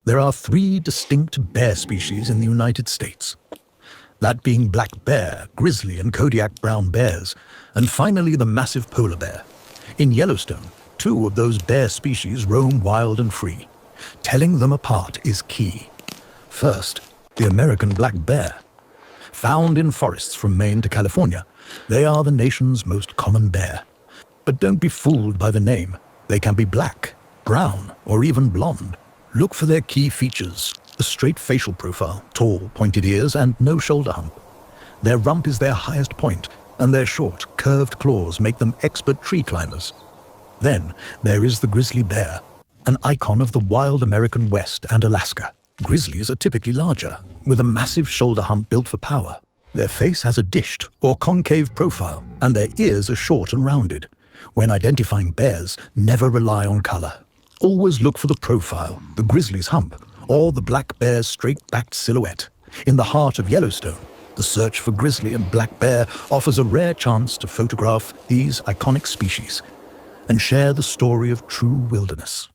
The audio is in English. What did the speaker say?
There are 3 distinct bear species in the United States. That being black bear, grizzly and Kodiak brown bears, and finally the massive polar bear. In Yellowstone, 2 of those bear species roam wild and free. Telling them apart is key. First, the American black bear. Found in forests from Maine to California, they are the nation's most common bear. But don't be fooled by the name. They can be black, brown, or even blonde. Look for their key features: a straight facial profile, tall, pointed ears, and no shoulder hump. Their rump is their highest point, and their short, curved claws make them expert tree climbers. Then there is the grizzly bear, an icon of the wild American West and Alaska. Grizzlies are typically larger, with a massive shoulder hump built for power. Their face has a dished or concave profile, and their ears are short and rounded. When identifying bears, never rely on color. Always look for the profile, the grizzly's hump, or the black bear's straight-backed silhouette. In the heart of Yellowstone, the search for grizzly and black bear offers a rare chance to photograph these iconic species and share the story of true wilderness.